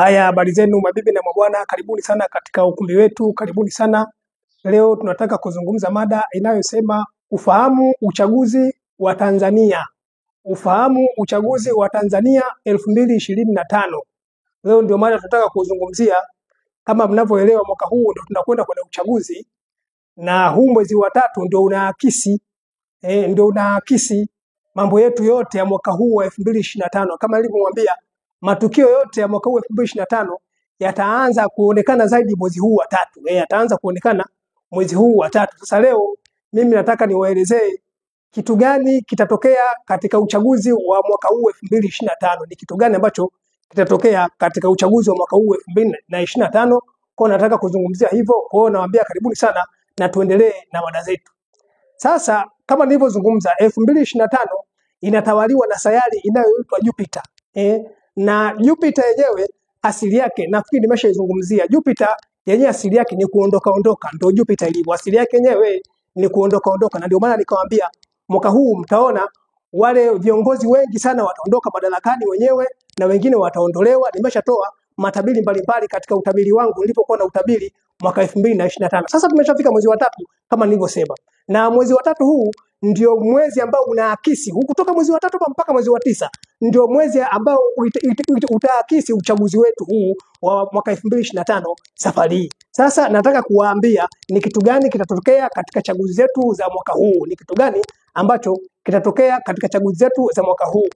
Haya, habari zenu mabibi na mabwana, karibuni sana katika ukumbi wetu, karibuni sana. Leo tunataka kuzungumza mada inayosema ufahamu uchaguzi wa Tanzania. Ufahamu uchaguzi wa Tanzania 2025. Leo ndio mada tunataka kuzungumzia. Kama mnavyoelewa, mwaka huu ndio tunakwenda kwenye uchaguzi, na huu mwezi wa 3 ndio unaakisi mambo yetu yote ya mwaka huu wa 2025. Kama nilivyomwambia, matukio yote ya mwaka huu 2025 yataanza kuonekana zaidi mwezi huu wa 3. Yataanza kuonekana mwezi huu wa 3. Sasa leo mimi nataka niwaelezee kitu gani kitatokea katika uchaguzi wa mwaka huu 2025. Ni kitu gani ambacho kitatokea katika uchaguzi wa mwaka huu 2025? Kwa nataka kuzungumzia hivyo. Kwa hiyo nawaambia karibuni sana na tuendelee na mada zetu. Sasa kama nilivyozungumza, 2025 inatawaliwa na sayari inayoitwa Jupiter. Na Jupiter yenyewe asili yake nafikiri nimeshaizungumzia. Jupiter yenyewe asili yake ni kuondoka, ndio Jupiter ilivyo. Asili yake yenyewe ni kuondoka, na ndio maana nikawaambia mwaka huu mtaona wale viongozi wengi sana wataondoka madarakani wenyewe na wengine wataondolewa. Nimeshatoa matabiri mbalimbali katika utabiri wangu nilipokuwa na utabiri mwaka 2025. Sasa tumeshafika mwezi wa 3 kama nilivyosema. Na mwezi wa 3 huu ndio mwezi ambao unaakisi kutoka mwezi wa 3 mpaka mwezi wa 9, ndio mwezi ambao utaakisi uchaguzi wetu huu wa mwaka 2025 safari. Sasa nataka kuwaambia ni kitu gani kitatokea katika chaguzi zetu za mwaka huu. Ni kitu gani ambacho kitatokea katika chaguzi zetu za mwaka huu.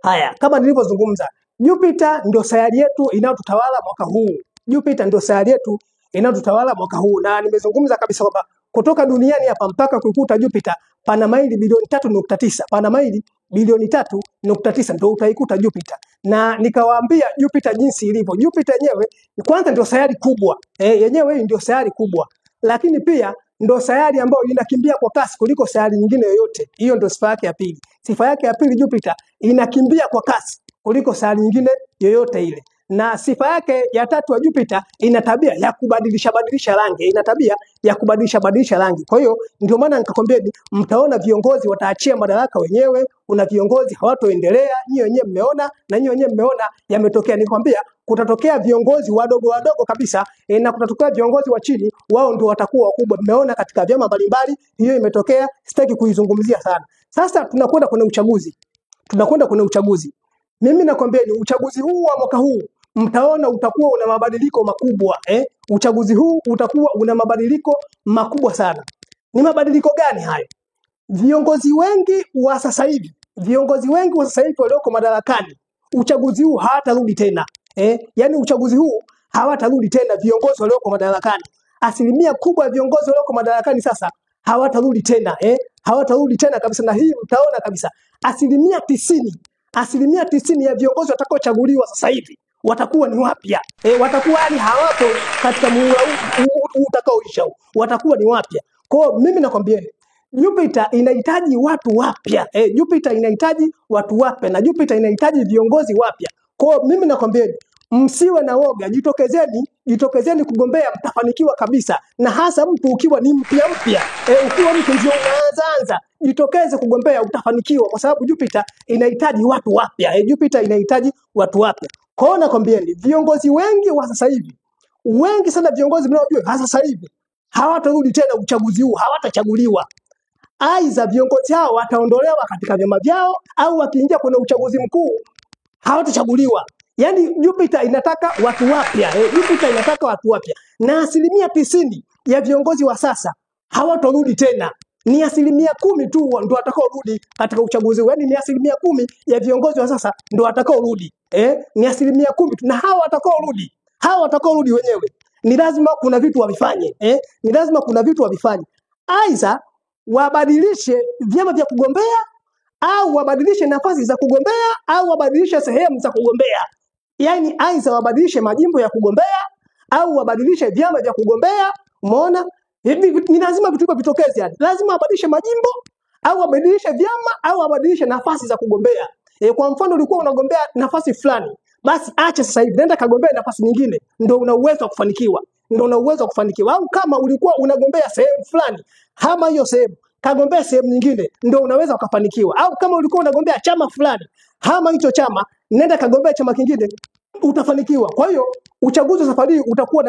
Haya, kama nilivyozungumza, Jupiter ndio sayari yetu inayotutawala mwaka huu. Jupiter ndio sayari yetu inayotutawala mwaka huu, na nimezungumza kabisa kwamba kutoka duniani hapa mpaka kuikuta Jupiter pana maili bilioni 3.9. Pana maili bilioni 3.9 ndio utaikuta Jupiter. Na nikawaambia Jupiter jinsi ilivyo. Jupiter yenyewe kwanza ndio sayari kubwa. Yenyewe ndio sayari kubwa. Lakini pia ndio sayari ambayo inakimbia kwa kasi kuliko sayari nyingine yoyote. Hiyo ndio sifa yake ya pili. Sifa yake ya pili, Jupiter inakimbia kwa kasi kuliko sayari nyingine yoyote ile. Na sifa yake ya tatu ya Jupiter ina tabia ya kubadilisha rangi. Ina tabia ya kubadilisha rangi. Kwa hiyo ndio maana nikakwambia mtaona viongozi wataachia madaraka wenyewe, una viongozi hawatoendelea. Nyinyi wenyewe mmeona na nyinyi wenyewe mmeona yametokea. Nikwambia kutatokea viongozi wadogo kabisa, na kutatokea viongozi wa chini, wao ndio watakuwa wakubwa. Mmeona katika vyama mbalimbali hiyo imetokea, sitaki kuizungumzia sana. Sasa tunakwenda kwenye uchaguzi. Mimi nakwambia ni uchaguzi huu wa mwaka huu mtaona utakuwa una mabadiliko makubwa. Uchaguzi huu utakuwa una mabadiliko makubwa sana. Ni mabadiliko gani hayo? Viongozi wengi wa sasa hivi walioko madarakani, uchaguzi huu hawatarudi tena. Yaani uchaguzi huu hawatarudi tena viongozi walioko madarakani. Asilimia kubwa ya viongozi walioko madarakani sasa hawatarudi tena. Hawatarudi tena kabisa, na hii mtaona kabisa asilimia 90 ya viongozi watakaochaguliwa sasa hivi watakuwa ni wapya. Watakuwa yani hawapo katika muhula utakaoisha. Watakuwa ni wapya. Kwa hiyo mimi nakwambieni Jupiter inahitaji watu wapya. Jupiter inahitaji watu wapya na Jupiter inahitaji viongozi wapya. Kwa hiyo mimi nakwambieni msiwe na woga, jitokezeni kugombea, mtafanikiwa kabisa. Na hasa mtu ukiwa ni mpya, ukiwa mtu ndio unaanza, jitokeze kugombea, utafanikiwa kwa sababu Jupiter inahitaji watu wapya. Jupiter inahitaji watu wapya. Kwa hiyo nakwambieni viongozi wengi wa sasa hivi, wengi sana viongozi mnaojua sasa hivi hawatarudi tena uchaguzi huu, hawatachaguliwa. Aidha viongozi hao wataondolewa katika vyama vyao au wakiingia kwenye uchaguzi mkuu hawatachaguliwa. Yaani Jupiter inataka watu wapya. Jupiter inataka watu wapya. Na asilimia 90 ya viongozi wa sasa hawatarudi tena. Ni asilimia 10 tu ndio watakaorudi katika uchaguzi. Yaani ni asilimia 10 ya viongozi wa sasa ndio watakaorudi. Ni asilimia 10 tu. Na hao watakaorudi wenyewe ni lazima kuna vitu wavifanye. Ni lazima kuna vitu wavifanye. Aidha wabadilishe vyama vya kugombea, au wabadilishe nafasi za kugombea, au wabadilishe sehemu za kugombea. Yaani aidha wabadilishe majimbo ya kugombea au wabadilishe vyama vya kugombea. Umeona? Ni lazima vitu hivyo vitokeze yani. Lazima wabadilishe majimbo au wabadilishe vyama au wabadilishe nafasi za kugombea. Kwa mfano ulikuwa unagombea nafasi fulani, basi acha sasa hivi nenda kagombea nafasi nyingine, ndio una uwezo wa kufanikiwa. Au kama ulikuwa unagombea sehemu fulani, hama hiyo sehemu kagombea sehemu nyingine, ndio unaweza ukafanikiwa. Au kama ulikuwa unagombea chama fulani, hama hicho chama, nenda kagombea chama kingine, utafanikiwa. Kwa hiyo uchaguzi wa safari utakuwa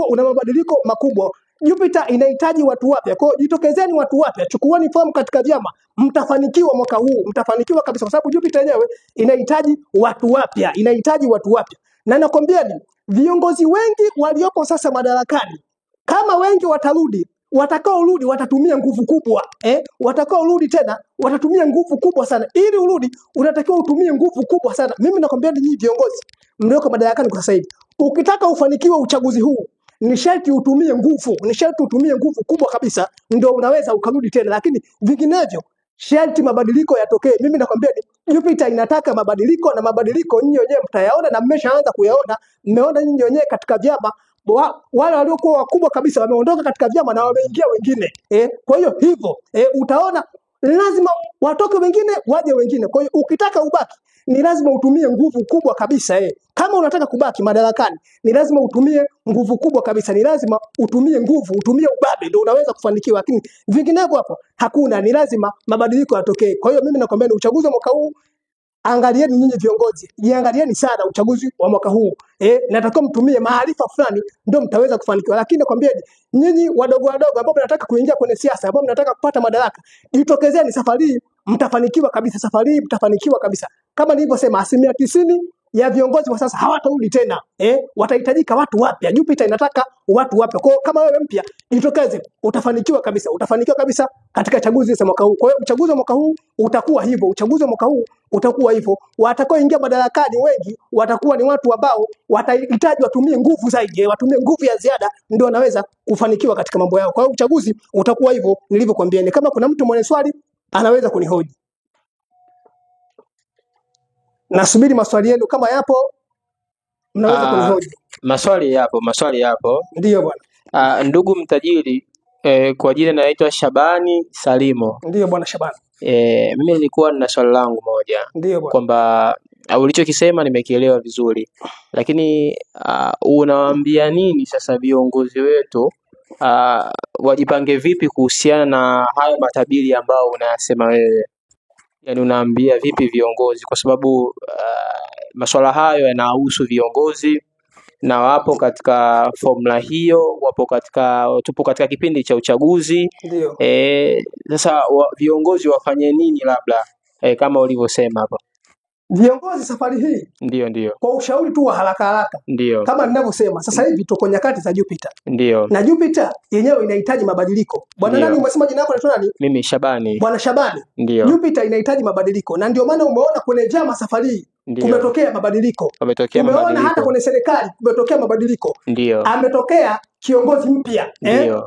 una mabadiliko makubwa. Jupiter inahitaji watu wapya. Kwa hiyo jitokezeni watu wapya, chukueni fomu katika vyama, mtafanikiwa mwaka huu, mtafanikiwa kabisa, kwa sababu Jupiter yenyewe inahitaji watu wapya, inahitaji watu wapya. Na nakwambiani viongozi wengi walioko sasa madarakani, kama wengi watarudi, watakaorudi watatumia nguvu kubwa, watakaorudi tena watatumia nguvu kubwa sana. Ili urudi unatakiwa utumie nguvu kubwa sana. Mimi nakwambia nyinyi viongozi mlioko madarakani kwa sasa hivi, ukitaka ufanikiwe uchaguzi huu, ni sharti utumie nguvu, ni sharti utumie nguvu kubwa kabisa, ndio unaweza ukarudi tena, lakini vinginevyo sharti mabadiliko yatokee. Mimi nakwambia Jupiter inataka mabadiliko, na mabadiliko nyinyi wenyewe mtayaona, na mmeshaanza kuyaona. Mmeona nyinyi wenyewe katika vyama, wale waliokuwa wakubwa kabisa wameondoka katika vyama na wameingia wengine. Kwa hiyo hivyo utaona lazima watoke wengine waje wengine. Kwa hiyo ukitaka ubaki ni lazima utumie nguvu kubwa kabisa. Kama unataka kubaki madarakani ni lazima utumie nguvu kubwa kabisa, ni lazima utumie nguvu, utumie ubabe, ndio unaweza kufanikiwa, lakini vinginevyo hapo hakuna. Ni lazima mabadiliko yatokee. Kwa hiyo mimi nakwambia uchaguzi wa mwaka huu, angalieni nyinyi viongozi, jiangalieni sana uchaguzi wa mwaka huu. Nataka mtumie maarifa fulani ndio mtaweza kufanikiwa. Lakini nakwambia nyinyi wadogo wadogo ambao mnataka kuingia kwenye siasa, ambao mnataka kupata madaraka, jitokezeni safari, mtafanikiwa kabisa. Safari mtafanikiwa kabisa. Kama nilivyosema, 90% ya viongozi wa sasa hawatarudi tena. Watahitajika watu wapya. Jupiter inataka watu wapya. Kwa kama wewe mpya, jitokeze, utafanikiwa kabisa. Utafanikiwa kabisa katika chaguzi za mwaka huu. Kwa hiyo uchaguzi wa mwaka huu utakuwa hivyo. Uchaguzi wa mwaka huu utakuwa hivyo. Watakao ingia madarakani wengi watakuwa ni watu ambao watahitaji watumie nguvu zaidi, watumie nguvu ya ziada, ndio wanaweza kufanikiwa katika mambo yao. Kwa hiyo uchaguzi utakuwa hivyo nilivyokuambieni. Kama kuna mtu mwenye swali anaweza kunihoji. Nasubiri maswali yenu, kama yapo mnaweza kunihoji. Maswali yapo. Ndio bwana. Ndugu mtajiri, kwa jina naitwa Shabani Salimo. Ndio bwana Shabani. Mimi nilikuwa na swali langu moja. Ndio bwana. Kwamba ulichokisema nimekielewa vizuri, lakini unawaambia nini sasa viongozi wetu wajipange vipi kuhusiana na hayo matabiri ambao unayasema wewe? Yani unaambia vipi viongozi, kwa sababu masuala hayo yanahusu viongozi na wapo katika formula hiyo, tupo katika kipindi cha uchaguzi. Ndio. Sasa viongozi wafanye nini labda kama ulivyosema hapa? Viongozi safari hii ndio kwa ushauri tu wa haraka ndio kama ninavyosema, sasa hivi tuko nyakati za Jupiter. Ndio. Na Jupiter yenyewe inahitaji mabadiliko. Bwana nani umesema jina lako ni nani? Mimi Shabani. Bwana Shabani. Ndio. Jupiter inahitaji mabadiliko, na ndio maana umeona kwenye vyama safari hii kumetokea mabadiliko. Umeona hata kwenye serikali kumetokea mabadiliko. Ndio. Ametokea kiongozi mpya.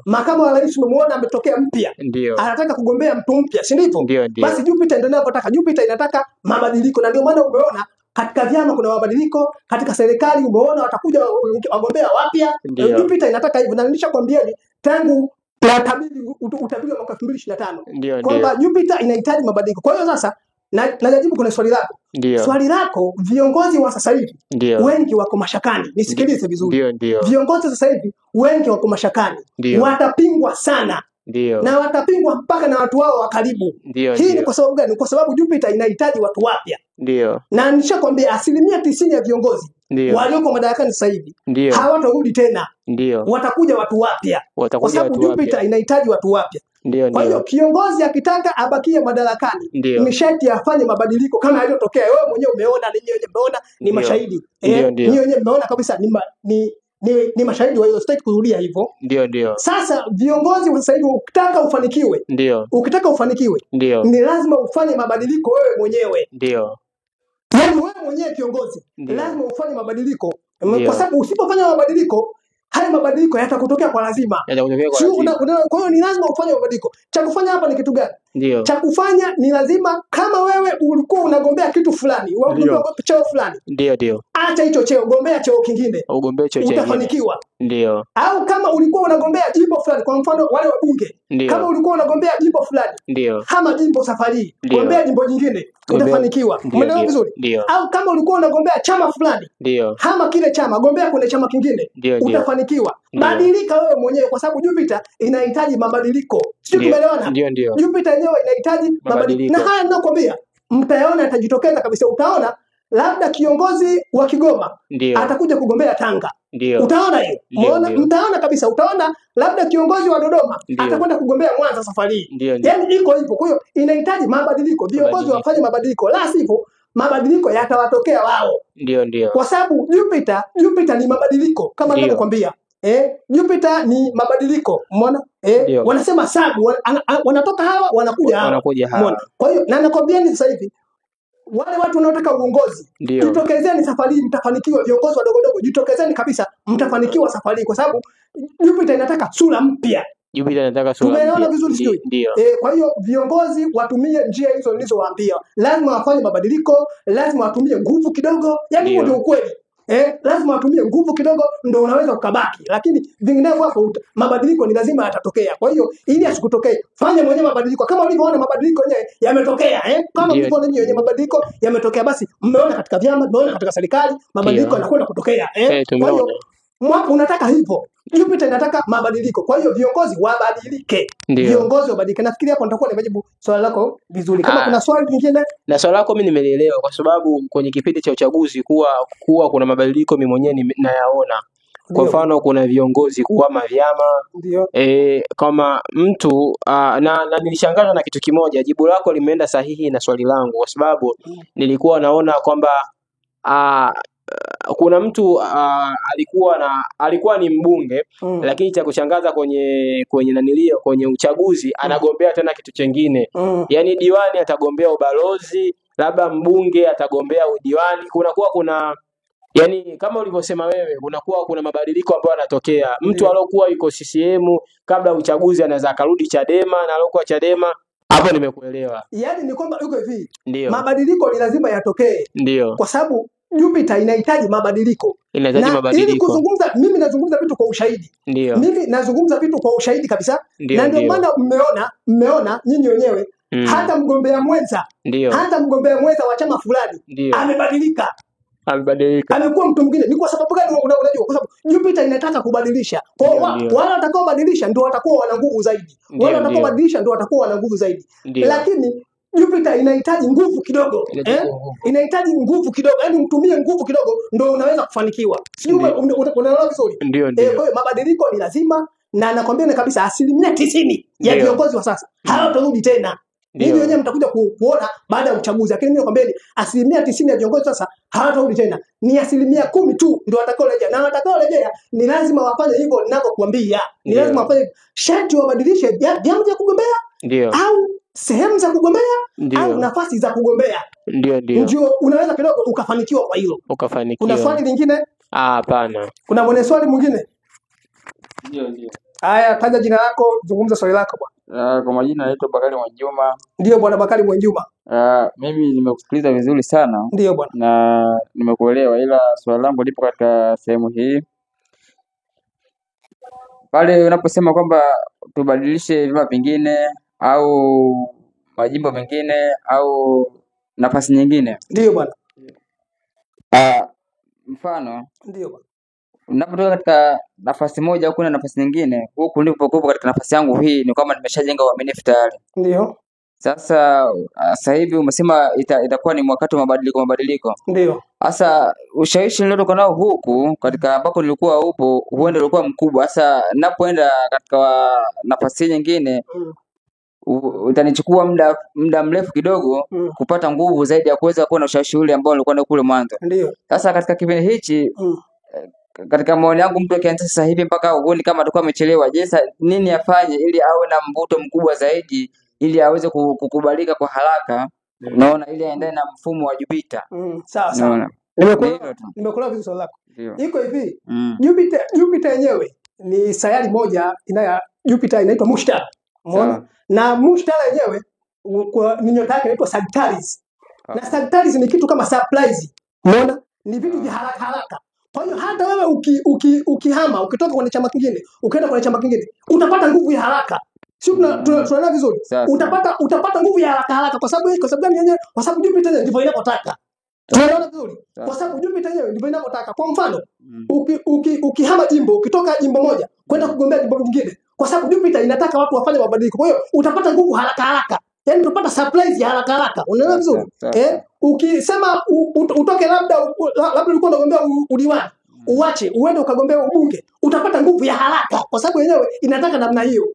Makamu wa rais umemuona ametokea mpya. Anataka kugombea mtu mpya, si ndivyo? Basi Jupiter ndio anataka. Jupiter inataka mabadiliko, na ndio maana umeona katika vyama kuna mabadiliko, katika serikali umeona watakuja wagombea wapya. Jupiter inataka hivyo, na nilishakwambieni tangu utabiri wa mwaka 2025 kwamba Jupiter inahitaji mabadiliko. Kwa hiyo sasa najibu kuna swali lako. Swali lako, viongozi wa sasa hivi wengi wako mashakani. Nisikilize vizuri. Viongozi sasa hivi wengi wako mashakani. Watapingwa sana. Na watapingwa mpaka na watu wao wa karibu. Hii ni kwa sababu gani? Kwa sababu Jupiter inahitaji watu wapya. Na nishakwambia 90% ya viongozi walioko madarakani sasa hivi hawatarudi tena. Watakuja watu wapya. Kwa sababu Jupiter inahitaji watu wapya. Kwa hiyo kiongozi akitaka abakie madarakani ni sharti afanye mabadiliko kama yaliyotokea. Wewe mwenyewe umeona, ninyi mmeona, ni mashahidi. Ninyi wenyewe mmeona kabisa ni mashahidi wa hiyo, sitaki kurudia hivyo. Sasa viongozi wa sasa hivi ukitaka ufanikiwe, ni lazima ufanye mabadiliko wewe mwenyewe. Yaani wewe mwenyewe kiongozi lazima ufanye mabadiliko. Kwa sababu usipofanya mabadiliko, haya mabadiliko yatakutokea kwa lazima. Kwa hiyo ni lazima ufanye mabadiliko. Cha kufanya hapa ni kitu gani? Cha kufanya ni lazima, kama wewe ulikuwa unagombea kitu fulani, unagombea cheo fulani. Acha hicho cheo, gombea cheo kingine. Utafanikiwa. Au kama ulikuwa unagombea jimbo fulani, kwa mfano wale wabunge. Kama ulikuwa unagombea jimbo fulani, hama jimbo safari, gombea jimbo jingine, utafanikiwa. Umeelewa vizuri? Au kama ulikuwa unagombea chama fulani, hama kile chama, gombea kwenye chama kingine, utafanikiwa. Badilika wewe mwenyewe, kwa sababu Jupiter inahitaji mabadiliko. Sio, tumeelewana? Jupiter yenyewe inahitaji mabadiliko. Na haya ninakwambia mtayaona, yatajitokeza kabisa. Utaona labda kiongozi wa Kigoma Ndio. atakuja kugombea Tanga. Ndio. Utaona hiyo. Ndio, Umeona? ndio. Mtaona kabisa. Utaona labda kiongozi wa Dodoma Ndio. atakwenda kugombea Mwanza safari hii. Ndio, ndio. Yaani iko hivyo. Kwa hiyo inahitaji mabadiliko. Viongozi Mabadiliko. wafanye mabadiliko. La sivyo mabadiliko yatawatokea wao. Ndio, ndio. Kwa sababu Jupiter ni mabadiliko kama Ndio. nilivyokuambia. Jupiter ni mabadiliko. Umeona? Ndio. Wanasema sabu wanatoka hawa wanakuja hawa. Wanakuja hawa. Umeona? Kwa hiyo na nakwambieni sasa hivi wale watu wanaotaka uongozi, Ndio. jitokezeni safari hii mtafanikiwa. Viongozi wadogo dogo jitokezeni kabisa, mtafanikiwa safari hii, kwa sababu Jupiter inataka sura mpya. Jupiter anataka sura Tumeelewana mpya. vizuri sijui? Ndio. Kwa hiyo viongozi watumie njia hizo nilizowaambia. Lazima wafanye mabadiliko, lazima watumie nguvu kidogo. Yaani huo Ndio. ndio ukweli. Lazima watumie nguvu kidogo ndio unaweza ukabaki. Lakini vinginevyo hapo mabadiliko ni lazima yatatokea. Kwa hiyo ili asikutokee, fanya mwenyewe mabadiliko. Kama ulivyoona mabadiliko yenyewe yametokea, Kama Ndio. ulivyoona yenyewe mabadiliko yametokea, basi mmeona katika vyama, mmeona katika serikali, mabadiliko Ndio. yanakwenda kutokea, Kwa hiyo Tumeona. mwaka unataka hivyo. Jupiter inataka mabadiliko. Kwa hiyo viongozi wabadilike. Ndio. Viongozi wabadilike. Nafikiri hapo nitakuwa nimejibu swali lako vizuri. Kama kuna swali lingine, Na swali lako mimi nimelielewa, kwa sababu kwenye kipindi cha uchaguzi kuwa kuna mabadiliko mimi mwenyewe nayaona. Kwa Ndio. mfano kuna viongozi kuhama vyama, ndio kama mtu na nilishangazwa na kitu kimoja. Jibu lako limeenda sahihi na swali langu, kwa sababu nilikuwa naona kwamba kuna mtu alikuwa ni mbunge, lakini cha kushangaza kwenye nanilio kwenye uchaguzi anagombea tena kitu chengine. Yaani diwani atagombea ubalozi, labda mbunge atagombea udiwani. Kuna yani kama ulivyosema wewe, kuna mabadiliko ambayo yanatokea. Mtu aliyokuwa yuko CCM kabla uchaguzi anaweza akarudi Chadema, na aliyokuwa Chadema. Hapo nimekuelewa. Yaani ni kwamba yuko hivi. Ndio. Mabadiliko ni lazima yatokee. Ndio. Kwa sababu Jupiter inahitaji mabadiliko. Inahitaji Ili mabadiliko. kuzungumza, mimi nazungumza vitu kwa ushahidi. Ndio. Mimi nazungumza vitu kwa ushahidi kabisa. Ndio, Na ndio ndio. maana mmeona nyinyi wenyewe hata mgombea mwenza, Ndio. hata mgombea mwenza wa chama fulani Ndio. amebadilika. Amebadilika. Amekuwa mtu mwingine. Ni kwa sababu gani unajua? Kwa sababu Jupiter inataka kubadilisha. Kwa hiyo Ndio. wale watakao badilisha ndio watakuwa wana nguvu zaidi. Ndio, Wale watakao ndio. badilisha ndio watakuwa wana nguvu zaidi. Ndio. Lakini Jupiter inahitaji nguvu kidogo. Inahitaji nguvu. Inahitaji nguvu kidogo. Yaani mtumie nguvu kidogo ndio unaweza kufanikiwa. Sijui Ndio. unaelewa vizuri? Ndio, ndio. Kwa hiyo mabadiliko ni lazima, na nakwambia kabisa 90% ya Ndio. viongozi wa sasa hawatarudi tena. Ndio. Ninyi wenyewe mtakuja kuona baada ya uchaguzi. Lakini mimi nakwambia 90% ya viongozi sasa hawatarudi tena. Ni 10% tu ndio watakaorejea. Na watakaorejea ni lazima wafanye hivyo ninavyokuambia. Ni Ndio. lazima wafanye sharti wabadilishe vyama vya kugombea Ndio. au sehemu za kugombea Ndio. au nafasi za kugombea. Ndio, ndio. Ndio unaweza kidogo ukafanikiwa kwa hilo. Ukafanikiwa. Kuna swali lingine? Hapana. Kuna mwenye swali mwingine? Ndio, ndio. Haya, taja jina lako, zungumza swali lako bwana. Kwa majina naitwa Bakari Mwanjuma. Ndio bwana Bakari Mwanjuma. Mimi nimekusikiliza vizuri sana Ndio bwana. na nimekuelewa, ila swali langu lipo katika sehemu hii. Pale unaposema kwamba tubadilishe vyama vingine au majimbo mengine au nafasi nyingine. Ndio bwana. Mfano, Ndio bwana. unapotoka katika nafasi moja au kuna nafasi nyingine, huku nilipokuwa katika nafasi yangu hii ni kama nimeshajenga uaminifu tayari. Ndio. Sasa hivi umesema itakuwa ni wakati wa mabadiliko. Ndio. Sasa ushawishi niliotoka nao huku katika ambako nilikuwa upo huenda ulikuwa mkubwa. Sasa napoenda katika nafasi nyingine utanichukua muda mrefu kidogo kupata nguvu zaidi ya kuweza kuwa na ushawishi ule ambao nilikuwa nao kule mwanzo. Ndio. Sasa katika kipindi hichi katika maoni yangu, mtu akianza sasa hivi mpaka uone kama atakuwa amechelewa, je, nini afanye ili awe na mvuto mkubwa zaidi ili aweze kukubalika kwa haraka? Unaona, ili aendane na mfumo wa Jupiter. Sawa sawa. Nimekuelewa vizuri swali lako. Iko hivi. Jupiter yenyewe ni sayari moja Jupiter inaitwa Mushtari. Umeona? Na Mushtari yenyewe ni nyota yake inaitwa Sagittarius. Na Sagittarius ni kitu kama surprise. Umeona? Ni vitu vya haraka haraka. Kwa hiyo hata wewe ukihama, ukitoka kwenye chama kingine, ukaenda kwenye chama kingine, utapata nguvu ya haraka. Sio tunaelewa vizuri. Utapata nguvu ya haraka kwa sababu gani yenyewe? Kwa sababu Jupiter yenyewe ndivyo inapotaka. Tunaelewa vizuri. Kwa sababu Jupiter yenyewe ndivyo inapotaka. Kwa mfano, ukihama jimbo, ukitoka jimbo moja kwenda kugombea jimbo lingine, kwa sababu Jupiter inataka watu wafanye mabadiliko. Kwa hiyo utapata nguvu haraka. yani tupata surprise ya haraka haraka, unaelewa vizuri Sasa. ukisema utoke labda ulikuwa unagombea udiwani uache uende ukagombea ubunge, utapata nguvu ya haraka, kwa sababu yenyewe inataka namna hiyo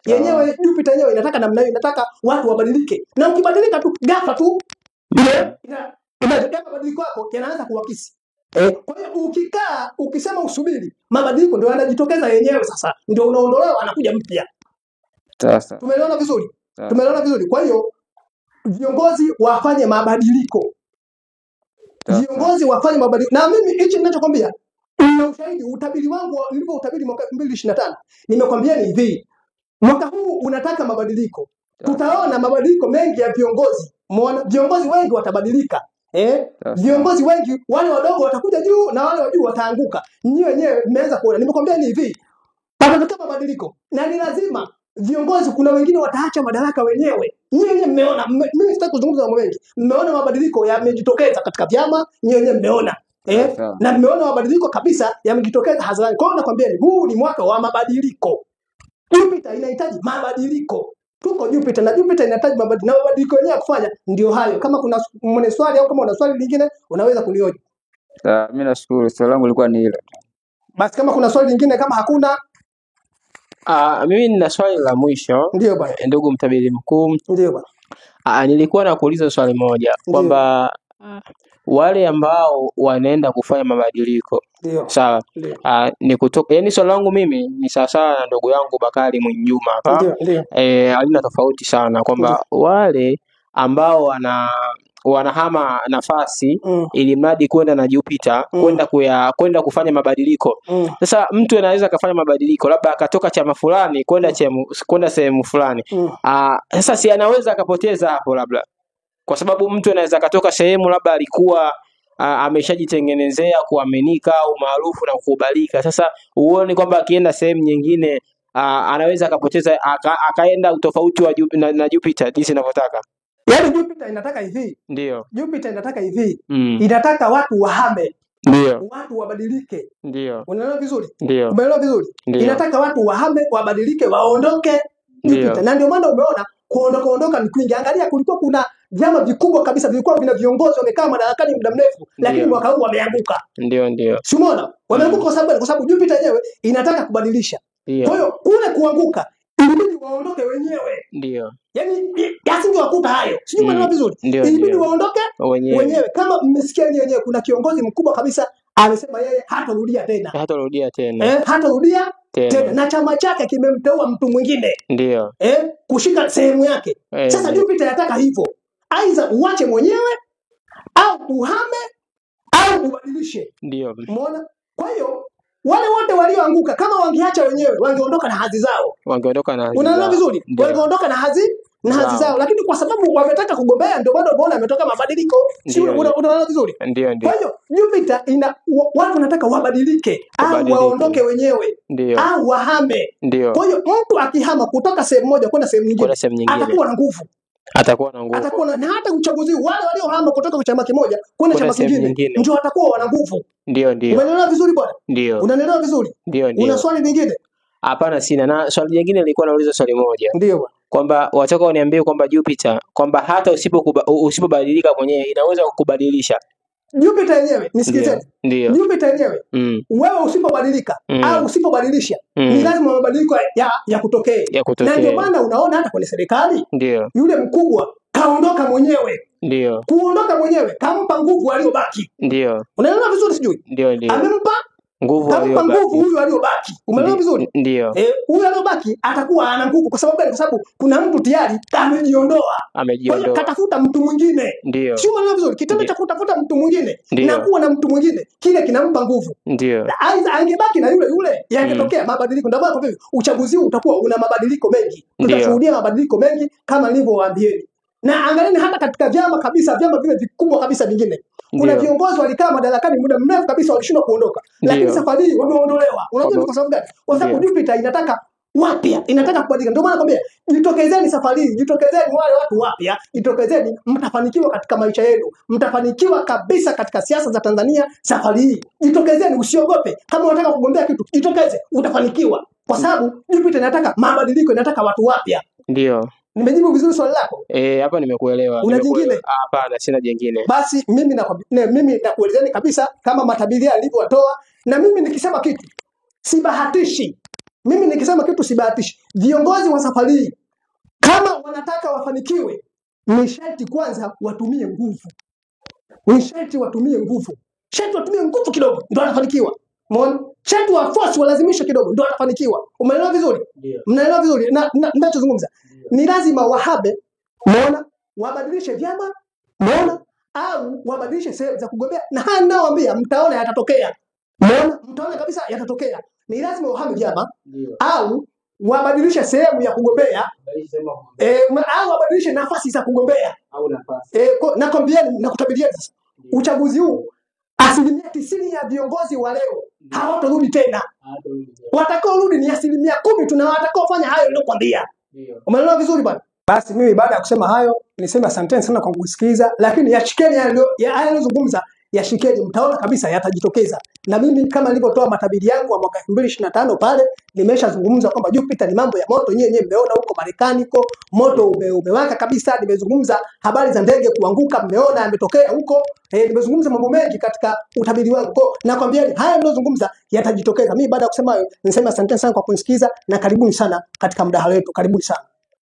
yenyewe Jupiter yenyewe inataka namna hiyo, inataka watu wabadilike, na ukibadilika tu ghafla tu mabadiliko yako yanaanza kuwakisi. Kwa hiyo ukikaa ukisema usubiri, mabadiliko ndio yanajitokeza yenyewe, sasa ndio unaondolewa, anakuja mpya. Sasa. Tumeelewana vizuri? Tumeelewana vizuri. Kwa hiyo viongozi wafanye mabadiliko. Viongozi wafanye mabadiliko. Na mimi hichi ninachokwambia, una ushahidi, utabiri wangu nilivyotabiri mwaka 2025. Nimekwambia ni hivi. Mwaka huu unataka mabadiliko. Tutaona mabadiliko mengi ya viongozi. Umeona? Viongozi wengi watabadilika. Viongozi wengi, wale wadogo watakuja juu na wale wa juu wataanguka. Nyinyi wenyewe mmeanza kuona. Nimekwambia ni hivi. Patatokea mabadiliko. Na ni lazima viongozi, kuna wengine wataacha madaraka wenyewe. Nyinyi wenyewe mmeona, mimi sitaki kuzungumza mambo mengi. Mmeona mabadiliko yamejitokeza katika vyama, nyinyi wenyewe mmeona. Na mmeona mabadiliko kabisa yamejitokeza hadharani. Kwa hiyo nakwambia huu ni mwaka wa mabadiliko. Jupiter inahitaji mabadiliko. Tuko Jupiter na Jupiter inahitaji mabadiliko. Na mabadiliko yenyewe ya kufanya ndio hayo. Kama kuna mwenye swali au kama una swali lingine unaweza kunioje. Mimi nashukuru, swali langu lilikuwa ni hilo. Basi kama kuna swali lingine, kama hakuna, mimi nina swali la mwisho. Ndio bwana. Ndugu mtabiri mkuu. Ndio bwana. Nilikuwa nakuuliza swali moja kwamba wale ambao wanaenda kufanya mabadiliko, sawa, ni kutoka, yani swali langu mimi ni sawa na ndugu yangu Bakari Mwinjuma hapa, alina tofauti sana kwamba wale ambao wanahama nafasi ili mradi kwenda na Jupiter kwenda kufanya mabadiliko. Sasa mtu anaweza kufanya mabadiliko, labda akatoka chama fulani kwenda sehemu fulani. Sasa si anaweza akapoteza hapo, labda kwa sababu mtu anaweza katoka sehemu labda alikuwa ameshajitengenezea kuaminika au maarufu na kukubalika. Sasa uone kwamba akienda sehemu nyingine anaweza akapoteza, akaenda utofauti wa na Jupiter jinsi ninavyotaka. Yaani Jupiter inataka hivi. Ndio. Jupiter inataka hivi. Inataka watu wahame. Ndio. Watu wabadilike. Ndio. Unaelewa vizuri? Ndio. Umeelewa vizuri? Inataka watu wahame, wabadilike, waondoke Jupiter. Na ndio maana umeona kuondoka ni kwingi. Angalia, kulikuwa kuna vyama vikubwa kabisa vilikuwa vina viongozi wamekaa madarakani muda mrefu, lakini mwaka huu wameanguka. Ndio. Si umeona? Wameanguka kwa sababu Jupiter yenyewe inataka kubadilisha. Kwa hiyo kule kuanguka ilibidi waondoke wenyewe. Ndio. Yaani yasingewakuta hayo. Sijui maana vizuri. Ilibidi waondoke wenyewe. Kama mmesikia wenyewe, kuna kiongozi mkubwa kabisa amesema yeye hatarudia tena. Hatarudia tena. Hatarudia tena. Na chama chake kimemteua mtu mwingine. Ndio. Kushika sehemu yake. Sasa Jupiter anataka hivyo. Aidha uache mwenyewe au uhame au ubadilishe. Ndio. Umeona? Kwa hiyo wale wote walioanguka kama wangeacha wenyewe wangeondoka na hadhi zao. Unaona vizuri? Wangeondoka na hadhi zao, lakini kwa sababu wametaka kugombea ndio bado unaona ametoka mabadiliko. Unaona vizuri? Ndio. Kwa hiyo Jupiter watu wanataka wabadilike au waondoke wenyewe au wahame. Kwa hiyo mtu akihama kutoka sehemu moja kwenda sehemu nyingine atakuwa na nguvu. Atakuwa na hata uchaguzi wale waliohama kutoka kwa chama kimoja kwenda chama kingine ndio watakuwa wana nguvu. Ndio. Umeelewa vizuri bwana? Ndio. Unaelewa vizuri? Ndio. Una swali lingine? Hapana, sina. Na swali lingine nilikuwa nauliza swali moja. Ndio bwana. Kwamba wataka uniambie kwamba Jupiter kwamba hata usipobadilika mwenyewe inaweza kukubadilisha. Jupiter yenyewe nisikizeni. Ndio. Jupiter yenyewe wewe usipobadilika au usipobadilisha ni lazima mabadiliko ya kutokee. Na ndio maana unaona hata kwenye serikali yule mkubwa kaondoka mwenyewe. Ndio. Kuondoka mwenyewe kampa nguvu waliobaki. Ndio. Unaelewa vizuri sijui? Ndio. Amempa nguvu huyu aliyobaki. Umeelewa vizuri? Ndio. Huyu aliyobaki atakuwa ana nguvu kwa sababu gani? Kwa sababu kuna mtu tayari amejiondoa. Kwa hiyo katafuta mtu mwingine. Ndio. Sio umeelewa vizuri? Kitendo cha kutafuta mtu mwingine na kuwa na mtu mwingine kile kinampa nguvu. Ndio. Aidha angebaki na yule yangetokea mabadiliko. Ndio maana uchaguzi huu utakuwa una mabadiliko mengi. Tutashuhudia mabadiliko mengi kama nilivyowaambieni. Na angalieni hata katika vyama kabisa, vyama vile vikubwa kabisa vingine. Kuna viongozi walikaa madarakani muda mrefu kabisa walishindwa kuondoka. Lakini safari hii wameondolewa. Unajua kwa sababu gani? Kwa sababu Jupiter inataka wapya, inataka kubadilika. Ndio maana nakwambia jitokezeni safari hii, jitokezeni wale watu wapya, jitokezeni, mtafanikiwa katika maisha yenu. Mtafanikiwa kabisa katika siasa za Tanzania safari hii. Jitokezeni, usiogope. Kama unataka kugombea kitu, jitokeze, utafanikiwa. Kwa sababu Jupiter inataka mabadiliko, inataka watu wapya. Ndio. Nimejibu vizuri swali lako? Hapa nimekuelewa. Una jingine? Hapana, sina jingine. Basi mimi nakuelezeni kabisa kama matabiria alivyowatoa, na mimi nikisema kitu sibahatishi. Mimi nikisema kitu sibahatishi. Viongozi wa safari hii kama wanataka wafanikiwe, ni sharti kwanza watumie nguvu. Ni sharti watumie nguvu. Sharti watumie nguvu kidogo ndio wanafanikiwa. Umeona? Sharti wa force walazimisha kidogo ndio watafanikiwa. Umeelewa vizuri? Mnaelewa vizuri na ninachozungumza? Ni lazima wahabe, umeona? Wabadilishe vyama, umeona? Au wabadilishe sehemu za kugombea, na haya ninaowaambia mtaona yatatokea. Umeona? Mtaona kabisa yatatokea. Ni lazima wahame vyama au wabadilishe sehemu ya kugombea, au wabadilishe nafasi za kugombea au nafasi. Nakwambieni na kutabirieni sasa, uchaguzi huu 90% ya viongozi wa leo hawatarudi tena. Watakao rudi ni 10% tu, na watakao fanya hayo niliyokuambia. Umeelewa vizuri bwana? Basi mimi baada ya kusema hayo nisema asanteni sana kwa kusikiliza, lakini yashikeni yaliyozungumza, yashikeni, mtaona kabisa yatajitokeza. Na mimi kama nilivyotoa matabiri yangu wa mwaka 2025 pale, nimeshazungumza kwamba Jupiter ni mambo ya moto. Nyenye mmeona huko Marekani huko moto umewaka kabisa. Nimezungumza habari za ndege kuanguka, mmeona yametokea huko. Nimezungumza mambo mengi katika utabiri wangu. Nakwambieni haya niliyozungumza yatajitokeza. Mimi baada ya kusema hayo nisema asanteni sana kwa kunisikiza, na karibuni sana katika mdahalo wetu. Karibuni sana.